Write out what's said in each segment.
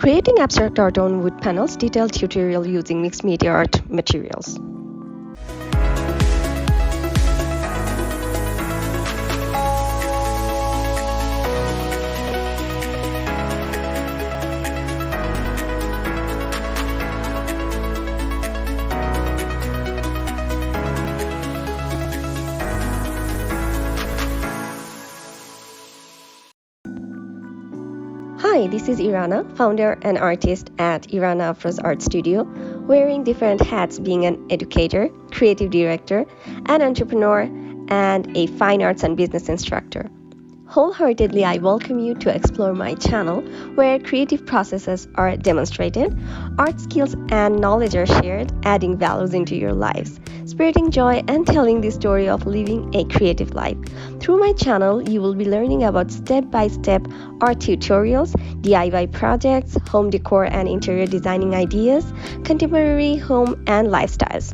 Creating abstract art on wood panels, detailed tutorial using mixed media art materials. Hi, this is Irana, founder and artist at Irana Afro's Art Studio, wearing different hats being an educator, creative director, an entrepreneur, and a fine arts and business instructor. Wholeheartedly, I welcome you to explore my channel where creative processes are demonstrated, art skills and knowledge are shared, adding values into your lives, spreading joy and telling the story of living a creative life. Through my channel, you will be learning about step-by-step art tutorials, DIY projects, home decor and interior designing ideas, contemporary home and lifestyles.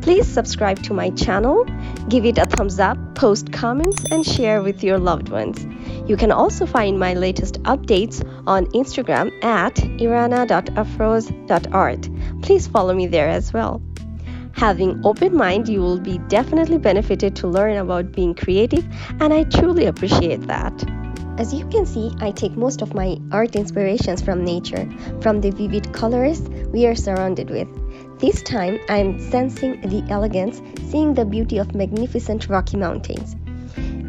Please subscribe to my channel, give it a thumbs up, post comments, and share with your loved ones. You can also find my latest updates on Instagram at irana.afros.art. Please follow me there as well. Having open mind, you will be definitely benefited to learn about being creative, and I truly appreciate that. As you can see, I take most of my art inspirations from nature, from the vivid colors we are surrounded with. This time, I am sensing the elegance, seeing the beauty of magnificent rocky mountains.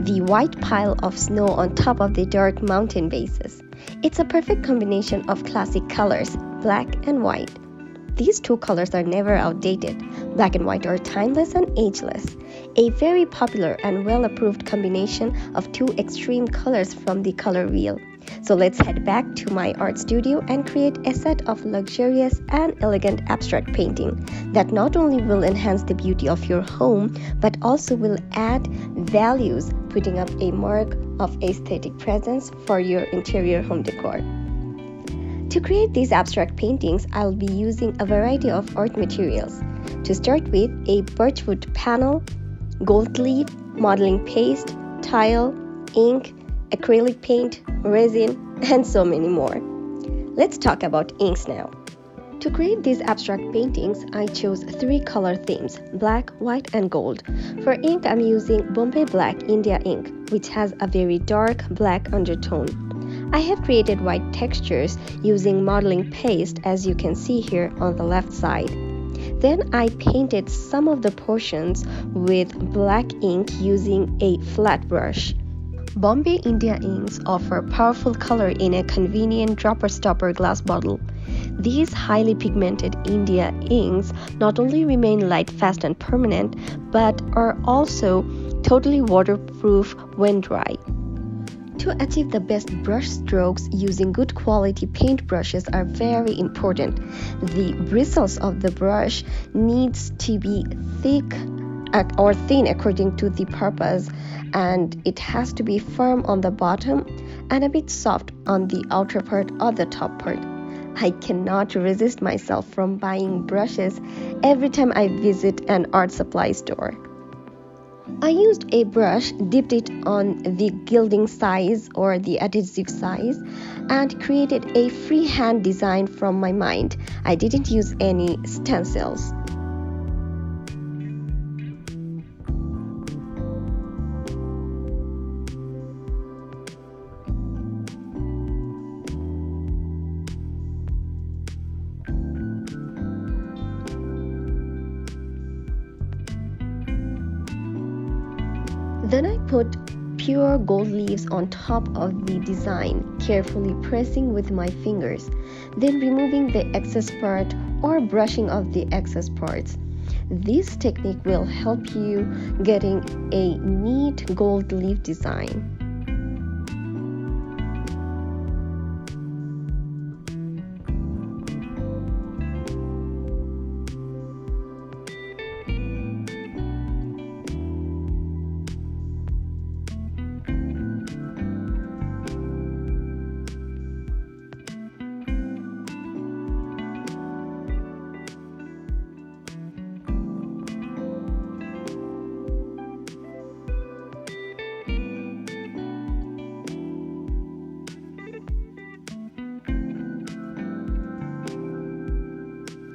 The white pile of snow on top of the dark mountain bases. It's a perfect combination of classic colors, black and white. These two colors are never outdated. Black and white are timeless and ageless. A very popular and well-approved combination of two extreme colors from the color wheel. So let's head back to my art studio and create a set of luxurious and elegant abstract painting that not only will enhance the beauty of your home, but also will add values, putting up a mark of aesthetic presence for your interior home decor. To create these abstract paintings, I'll be using a variety of art materials. To start with, a birchwood panel, gold leaf, modeling paste, tile, ink, acrylic paint, resin, and so many more. Let's talk about inks now. To create these abstract paintings, I chose 3 color themes, black, white, and gold. For ink, I'm using Bombay Black India ink, which has a very dark black undertone. I have created white textures using modeling paste, as you can see here on the left side. Then I painted some of the portions with black ink using a flat brush. Bombay India inks offer powerful color in a convenient dropper-stopper glass bottle. These highly pigmented India inks not only remain light, fast, and permanent, but are also totally waterproof when dry. To achieve the best brush strokes, using good quality paint brushes are very important. The bristles of the brush needs to be thick or thin according to the purpose, and it has to be firm on the bottom and a bit soft on the outer part or the top part. I cannot resist myself from buying brushes every time I visit an art supply store. I used a brush, dipped it on the gilding size or the adhesive size, and created a freehand design from my mind. I didn't use any stencils. Then I put pure gold leaves on top of the design, carefully pressing with my fingers, then removing the excess part or brushing off the excess parts. This technique will help you getting a neat gold leaf design.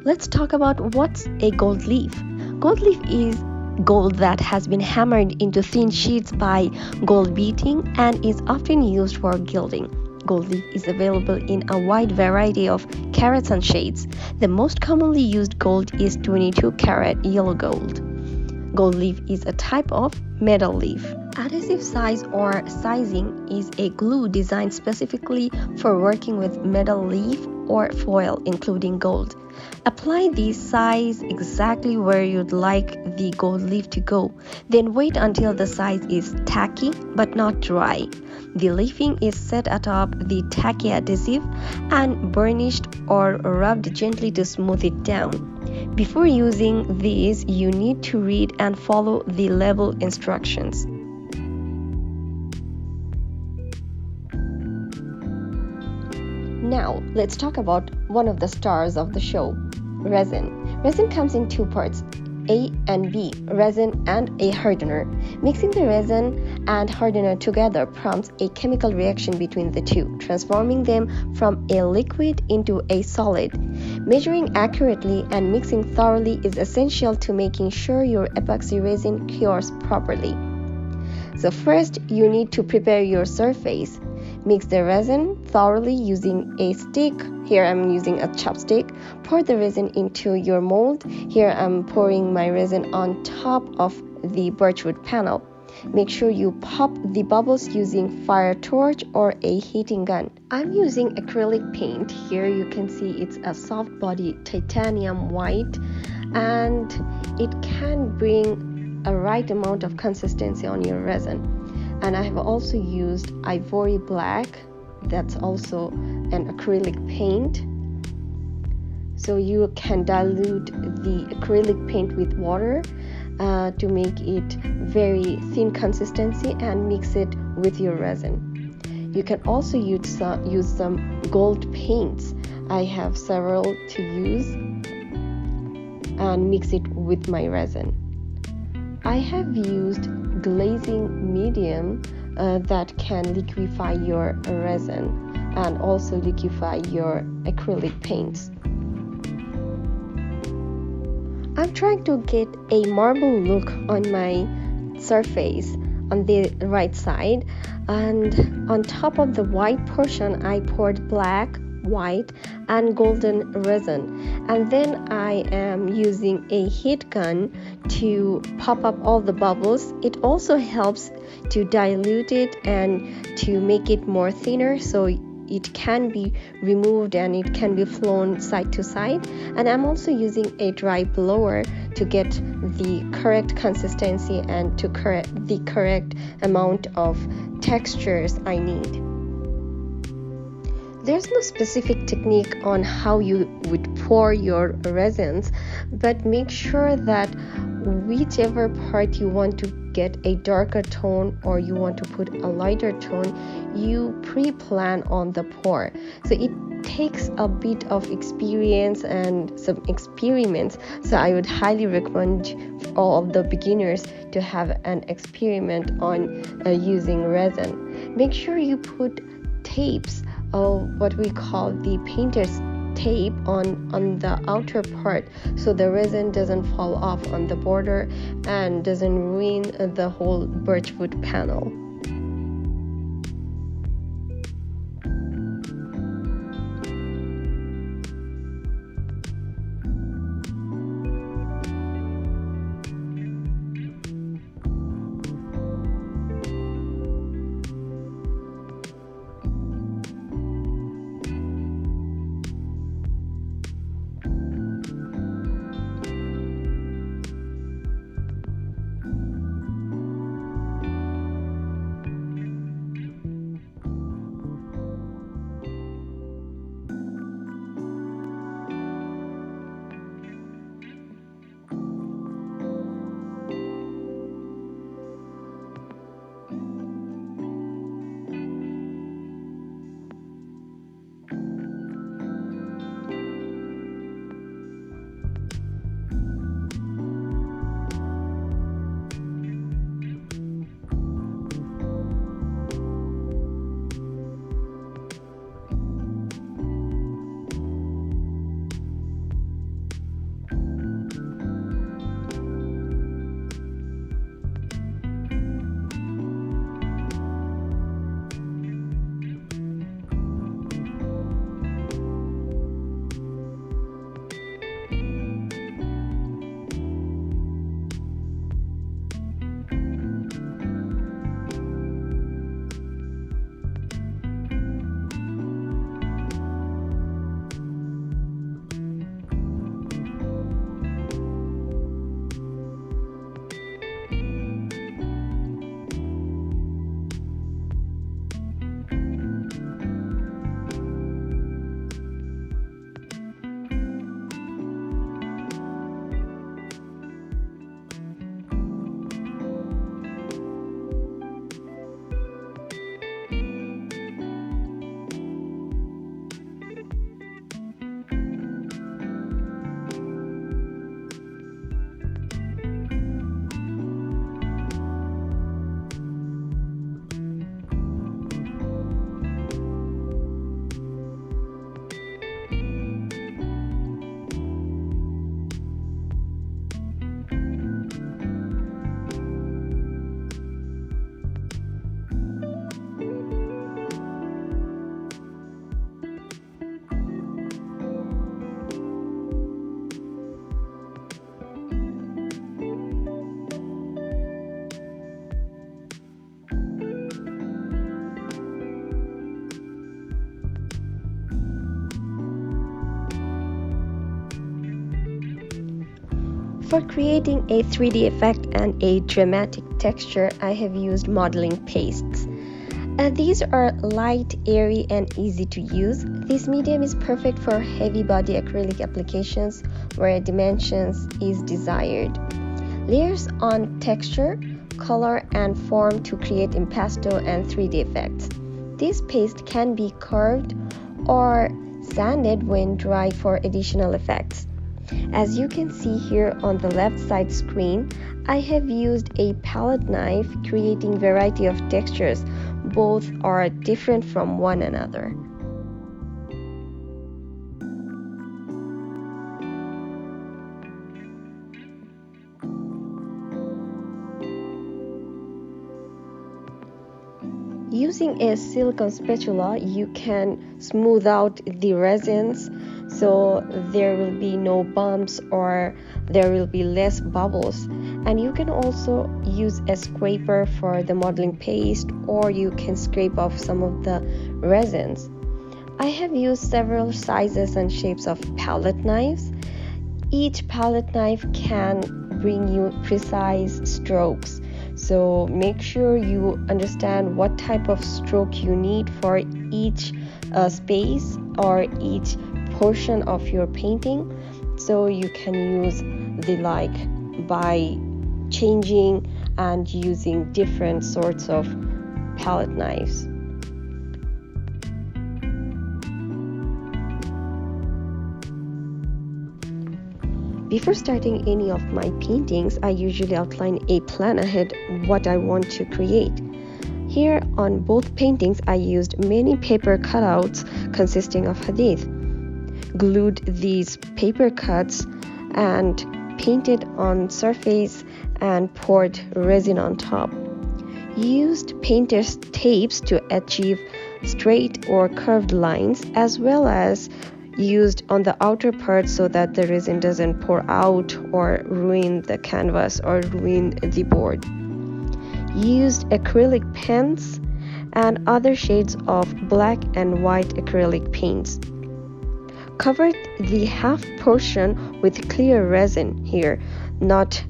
Let's talk about what's a gold leaf. Gold leaf is gold that has been hammered into thin sheets by gold beating and is often used for gilding. Gold leaf is available in a wide variety of carats and shades. The most commonly used gold is 22 karat yellow gold. Gold leaf is a type of metal leaf. Adhesive size or sizing is a glue designed specifically for working with metal leaf or foil, including gold. Apply the size exactly where you'd like the gold leaf to go. Then wait until the size is tacky but not dry. The leafing is set atop the tacky adhesive and burnished or rubbed gently to smooth it down. Before using these, you need to read and follow the label instructions. Now, let's talk about one of the stars of the show, resin. Resin comes in two parts, A and B, resin and a hardener. Mixing the resin and hardener together prompts a chemical reaction between the two, transforming them from a liquid into a solid. Measuring accurately and mixing thoroughly is essential to making sure your epoxy resin cures properly. So first, you need to prepare your surface. Mix the resin thoroughly using a stick. Here I'm using a chopstick. Pour the resin into your mold. Here I'm pouring my resin on top of the birchwood panel. Make sure you pop the bubbles using fire torch or a heating gun. I'm using acrylic paint. Here you can see it's a soft body titanium white, and it can bring a right amount of consistency on your resin. And I have also used ivory black, that's also an acrylic paint. So you can dilute the acrylic paint with water to make it very thin consistency and mix it with your resin. You can also use some gold paints. I have several to use and mix it with my resin. I have used glazing medium that can liquefy your resin and also liquefy your acrylic paints. I'm trying to get a marble look on my surface on the right side, and on top of the white portion I poured black, white and golden resin, and then I am using a heat gun to pop up all the bubbles. It also helps to dilute it and to make it more thinner, so it can be removed and it can be flown side to side. And I'm also using a dry blower to get the correct consistency and to correct the correct amount of textures I need. There's no specific technique on how you would pour your resins, but make sure that whichever part you want to get a darker tone or you want to put a lighter tone, you pre-plan on the pour. So it takes a bit of experience and some experiments. So I would highly recommend all of the beginners to have an experiment on using resin. Make sure you put tapes, what we call the painter's tape on the outer part, so the resin doesn't fall off on the border and doesn't ruin the whole birchwood panel. For creating a 3D effect and a dramatic texture, I have used modeling pastes. These are light, airy, and easy to use. This medium is perfect for heavy body acrylic applications where dimensions is desired. Layers on texture, color, and form to create impasto and 3D effects. This paste can be curved or sanded when dry for additional effects. As you can see here on the left side screen, I have used a palette knife creating variety of textures. Both are different from one another. Using a silicone spatula, you can smooth out the resins so there will be no bumps or there will be less bubbles. And you can also use a scraper for the modeling paste, or you can scrape off some of the resins. I have used several sizes and shapes of palette knives. Each palette knife can bring you precise strokes. So make sure you understand what type of stroke you need for each space or each portion of your painting, so you can use the like by changing and using different sorts of palette knives. Before starting any of my paintings, I usually outline a plan ahead what I want to create. Here on both paintings, I used many paper cutouts consisting of hadith. Glued these paper cuts and painted on surface and poured resin on top. Used painter's tapes to achieve straight or curved lines, as well as used on the outer part so that the resin doesn't pour out or ruin the canvas or ruin the board. Used acrylic pens and other shades of black and white acrylic paints. Covered the half portion with clear resin here, not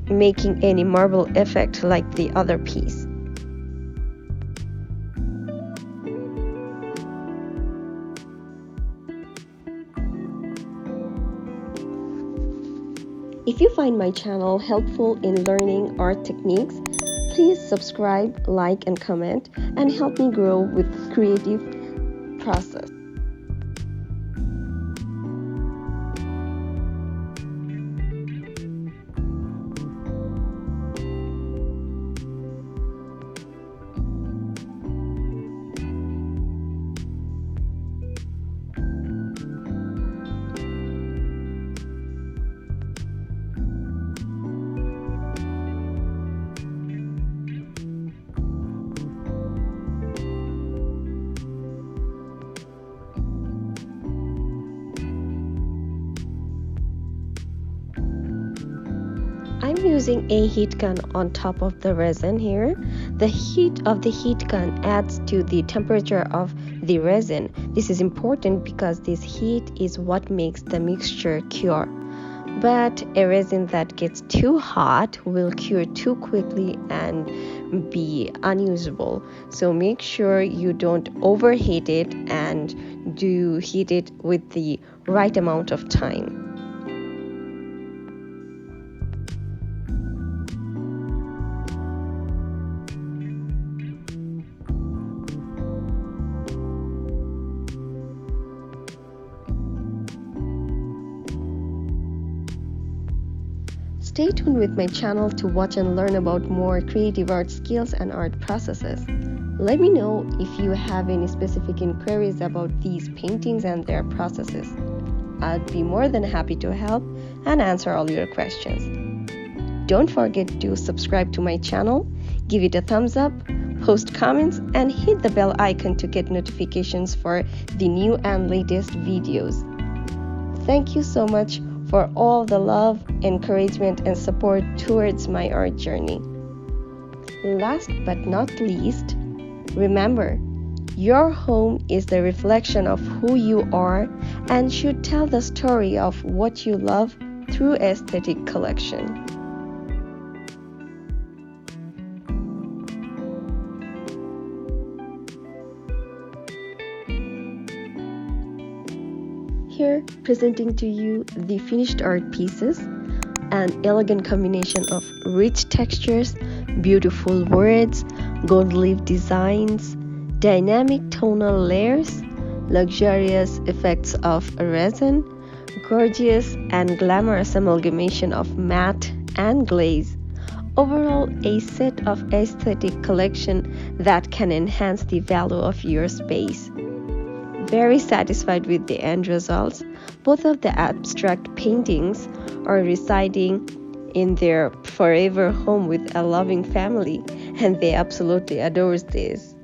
making any marble effect like the other piece. If you find my channel helpful in learning art techniques, please subscribe, like, and comment, and help me grow with creative process. I'm using a heat gun on top of the resin here. The heat of the heat gun adds to the temperature of the resin. This is important because this heat is what makes the mixture cure. But a resin that gets too hot will cure too quickly and be unusable. So make sure you don't overheat it and do heat it with the right amount of time. Stay tuned with my channel to watch and learn about more creative art skills and art processes. Let me know if you have any specific inquiries about these paintings and their processes. I'd be more than happy to help and answer all your questions. Don't forget to subscribe to my channel, give it a thumbs up, post comments, and hit the bell icon to get notifications for the new and latest videos. Thank you so much for all the love, encouragement, and support towards my art journey. Last but not least, remember, your home is the reflection of who you are and should tell the story of what you love true aesthetic collection. Here, presenting to you the finished art pieces, an elegant combination of rich textures, beautiful words, gold leaf designs, dynamic tonal layers, luxurious effects of resin, gorgeous and glamorous amalgamation of matte and glaze. Overall, a set of aesthetic collection that can enhance the value of your space. Very satisfied with the end results. Both of the abstract paintings are residing in their forever home with a loving family, and they absolutely adore this.